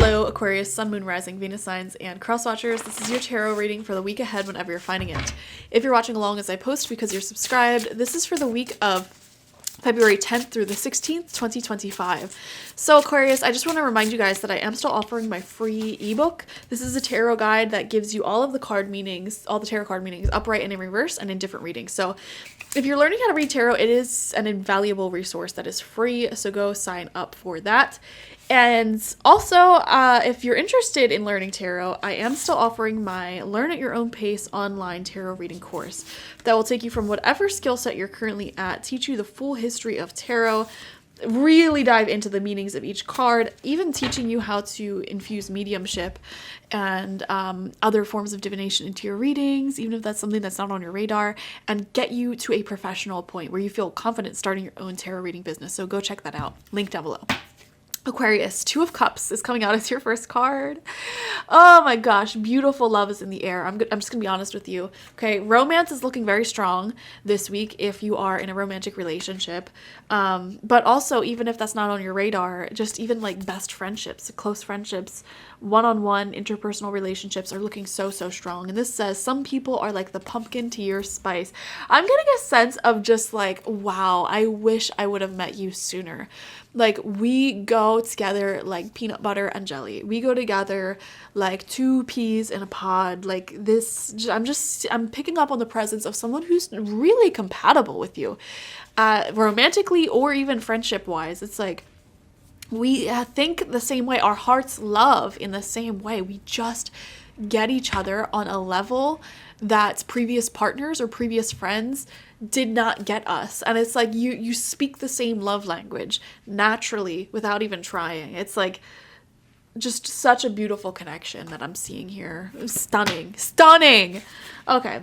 Hello, Aquarius, Sun, Moon, Rising, Venus signs, and cross watchers. This is your tarot reading for the week ahead whenever you're finding it. If you're watching along as I post because you're subscribed, this is for the week of February 10th through the 16th, 2025. So Aquarius, I just want to remind you guys that I am still offering my free ebook. This is a tarot guide that gives you all of the card meanings, all the tarot card meanings, upright and in reverse and in different readings. So if you're learning how to read tarot, it is an invaluable resource that is free, so go sign up for that. And also, if you're interested in learning tarot, I am still offering my Learn at Your Own Pace online tarot reading course that will take you from whatever skill set you're currently at, teach you the full history of tarot, really dive into the meanings of each card, even teaching you how to infuse mediumship and other forms of divination into your readings, even if that's something that's not on your radar, and get you to a professional point where you feel confident starting your own tarot reading business. So go check that out. Link down below. Aquarius, Two of Cups is coming out as your first card. Oh my gosh, beautiful love is in the air. I'm just gonna be honest with you. Okay, romance is looking very strong this week if you are in a romantic relationship. But also, even if that's not on your radar, just even like best friendships, close friendships, one-on-one interpersonal relationships are looking so strong. And this says some people are like the pumpkin to your spice. I'm getting a sense of just like, wow, I wish I would have met you sooner. Like, we go together like peanut butter and jelly. We go together like two peas in a pod. Like this, I'm picking up on the presence of someone who's really compatible with you, romantically or even friendship wise. It's like, we think the same way. Our hearts love in the same way. We just get each other on a level that previous partners or previous friends did not get us. And it's like you speak the same love language naturally without even trying. It's like just such a beautiful connection that I'm seeing here. Stunning. Okay.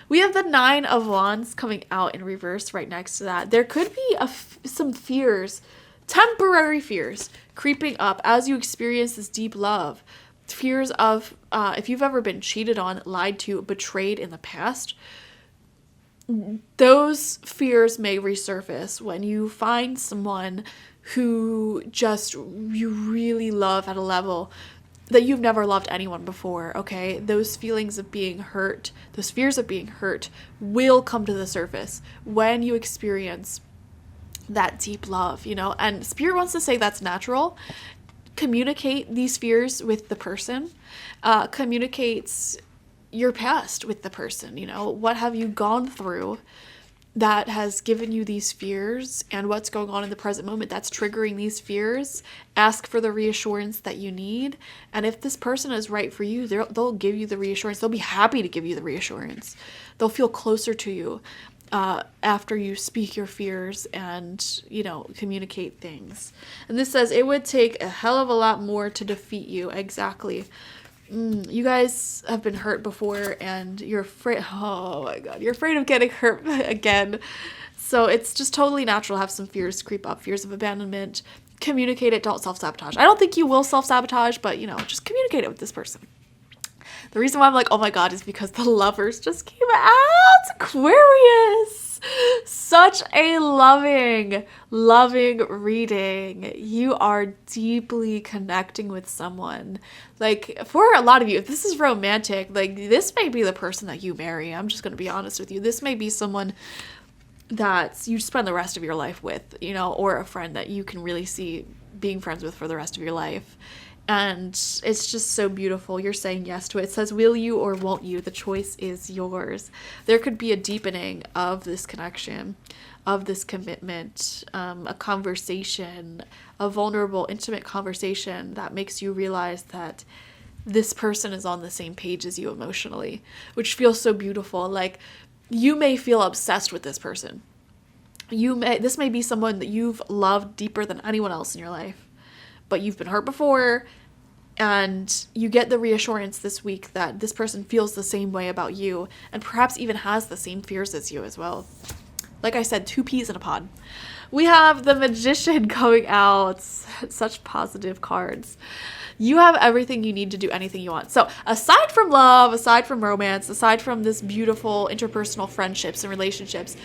We have the Nine of Wands coming out in reverse right next to that. There could be some fears, temporary fears, creeping up as you experience this deep love. Fears of if you've ever been cheated on, lied to, betrayed in the past, those fears may resurface when you find someone who just you really love at a level that you've never loved anyone before, okay? Those feelings of being hurt, those fears of being hurt will come to the surface when you experience that deep love, you know? And Spirit wants to say that's natural. Communicate these fears with the person. Communicates your past with the person, you know? What have you gone through that has given you these fears, and what's going on in the present moment that's triggering these fears? Ask for the reassurance that you need, and if this person is right for you, they'll give you the reassurance. They'll be happy to give you the reassurance. They'll feel closer to you after you speak your fears and, you know, communicate things. And this says it would take a hell of a lot more to defeat you. Exactly. You guys have been hurt before and you're afraid. Oh my God. You're afraid of getting hurt again. So it's just totally natural to have some fears creep up. Fears of abandonment. Communicate it. Don't self-sabotage. I don't think you will self-sabotage, but, you know, just communicate it with this person. The reason why I'm like, oh my God, is because the Lovers just came out. Aquarius. Such a loving reading. You are deeply connecting with someone. Like, for a lot of you, if this is romantic, like, this may be the person that you marry. I'm just going to be honest with you. This may be someone that you spend the rest of your life with, you know, or a friend that you can really see being friends with for the rest of your life. And it's just so beautiful. You're saying yes to it. It says, will you or won't you? The choice is yours. There could be a deepening of this connection, of this commitment, a conversation, a vulnerable, intimate conversation that makes you realize that this person is on the same page as you emotionally, which feels so beautiful. Like, you may feel obsessed with this person. This may be someone that you've loved deeper than anyone else in your life, but you've been hurt before, and you get the reassurance this week that this person feels the same way about you, and perhaps even has the same fears as you as well. Like I said, two peas in a pod. We have the Magician coming out. Such positive cards. You have everything you need to do anything you want. So aside from love, aside from romance, aside from this beautiful interpersonal friendships and relationships,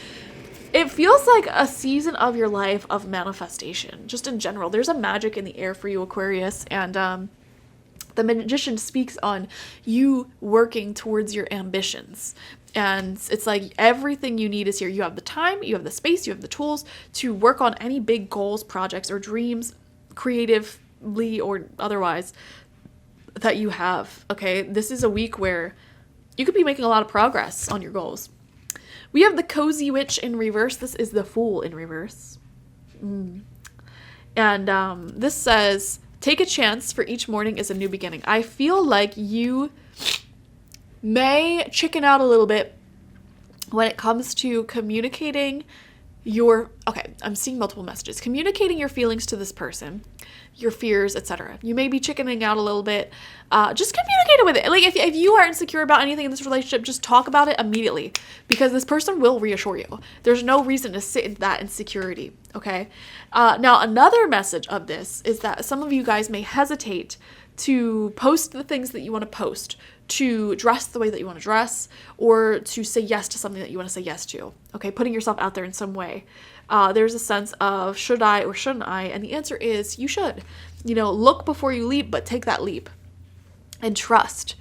it feels like a season of your life of manifestation, just in general. There's a magic in the air for you, Aquarius, and The Magician speaks on you working towards your ambitions. And it's like everything you need is here. You have the time, you have the space, you have the tools to work on any big goals, projects, or dreams, creatively or otherwise, that you have. Okay, this is a week where you could be making a lot of progress on your goals. We have the Cozy Witch in reverse. This is the Fool in reverse. And this says, take a chance, for each morning is a new beginning. I feel like you may chicken out a little bit when it comes to communicating I'm seeing multiple messages. Communicating your feelings to this person, your fears, etc. You may be chickening out a little bit. Just communicate it with it. Like if you are insecure about anything in this relationship, just talk about it immediately, because this person will reassure you. There's no reason to sit in that insecurity, okay? Now, another message of this is that some of you guys may hesitate to post the things that you want to post, to dress the way that you want to dress, or to say yes to something that you want to say yes to. Okay, putting yourself out there in some way. There's a sense of should I or shouldn't I? And the answer is you should. Look before you leap, but take that leap. And trust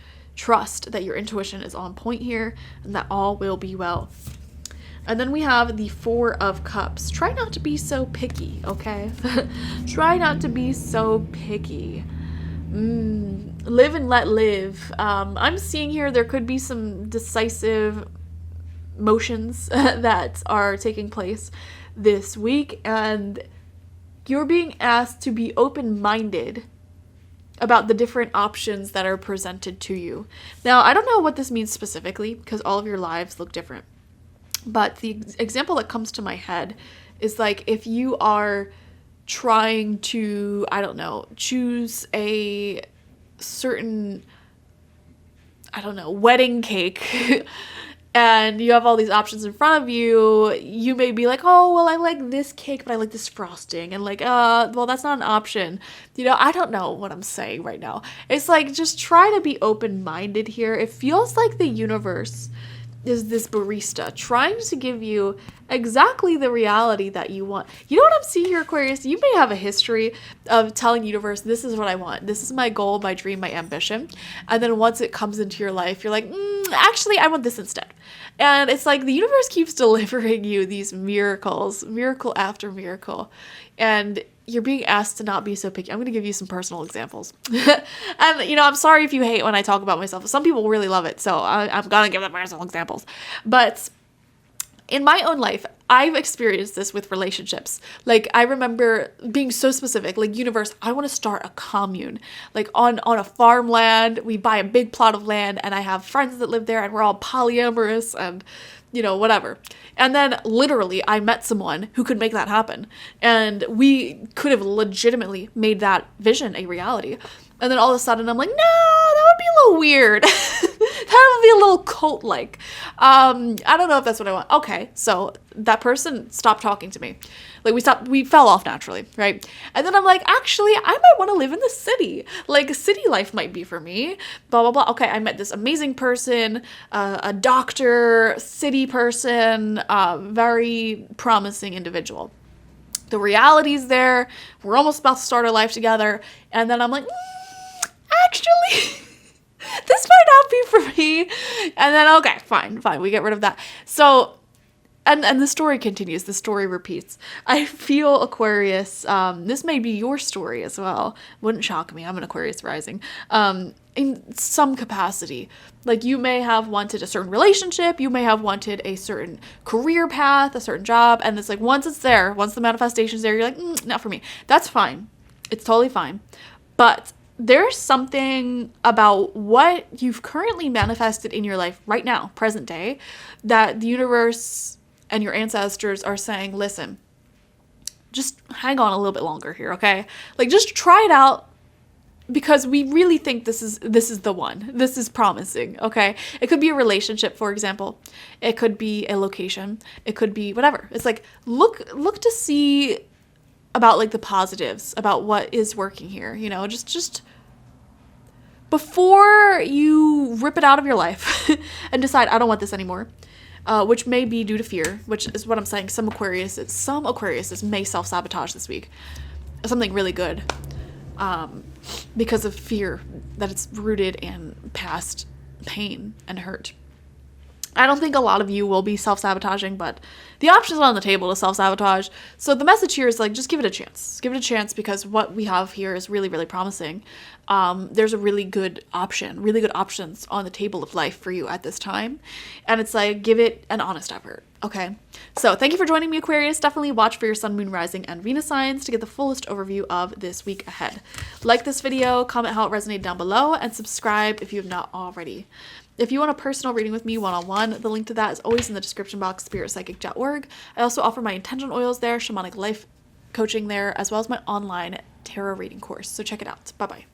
that your intuition is on point here and that all will be well. And then we have the Four of Cups. Try not to be so picky, okay? Try not to be so picky. Live and let live. I'm seeing here there could be some decisive motions that are taking place this week, and you're being asked to be open-minded about the different options that are presented to you. Now, I don't know what this means specifically, because all of your lives look different, but the example that comes to my head is like if you are trying to, I don't know, choose a certain, I don't know, wedding cake and you have all these options in front of you, you may be like, oh, well, I like this cake, but I like this frosting. And like, well, that's not an option. I don't know what I'm saying right now. It's like, just try to be open-minded here. It feels like the universe is this barista trying to give you exactly the reality that you want. You know what I'm seeing here, Aquarius? You may have a history of telling the universe, this is what I want. This is my goal, my dream, my ambition. And then once it comes into your life, you're like, actually, I want this instead. And it's like the universe keeps delivering you these miracles, miracle after miracle. And you're being asked to not be so picky. I'm going to give you some personal examples. And, I'm sorry if you hate when I talk about myself. Some people really love it, so I'm going to give them personal examples. But in my own life, I've experienced this with relationships. Like, I remember being so specific, like, universe, I want to start a commune. Like, on a farmland, we buy a big plot of land, and I have friends that live there, and we're all polyamorous, and whatever. And then literally I met someone who could make that happen. And we could have legitimately made that vision a reality. And then all of a sudden I'm like, no, that would be a little weird. That would be a little cult-like. I don't know if that's what I want. Okay, so that person stopped talking to me. Like, we fell off naturally, right? And then I'm like, actually, I might want to live in the city. Like, city life might be for me, blah, blah, blah. Okay, I met this amazing person, a doctor, city person, very promising individual. The reality's there. We're almost about to start our life together. And then I'm like, actually, this might not be for me. And then, okay, fine, we get rid of that. So, and the story continues. The story repeats. I feel, Aquarius, this may be your story as well. Wouldn't shock me. I'm an Aquarius rising. In some capacity. Like, you may have wanted a certain relationship. You may have wanted a certain career path, a certain job. And it's like, once it's there, once the manifestation's there, you're like, not for me. That's fine. It's totally fine. But there's something about what you've currently manifested in your life right now, present day, that the universe and your ancestors are saying, listen, just hang on a little bit longer here, okay? Like, just try it out, because we really think this is the one. This is promising, okay? It could be a relationship, for example. It could be a location. It could be whatever. It's like, look to see about, like, the positives, about what is working here, just before you rip it out of your life and decide, I don't want this anymore. Which may be due to fear, which is what I'm saying. Some Aquariuses may self-sabotage this week. Something really good. because of fear that it's rooted in past pain and hurt. I don't think a lot of you will be self-sabotaging, but the option's on the table to self-sabotage. So the message here is like, just give it a chance. Give it a chance, because what we have here is really, really promising. There's a really good options on the table of life for you at this time. And it's like, give it an honest effort. Okay. So thank you for joining me, Aquarius. Definitely watch for your sun, moon, rising, and Venus signs to get the fullest overview of this week ahead. Like this video, comment how it resonated down below, and subscribe if you have not already. If you want a personal reading with me one-on-one, the link to that is always in the description box, spiritpsychic.org. I also offer my intention oils there, shamanic life coaching there, as well as my online tarot reading course. So check it out. Bye-bye.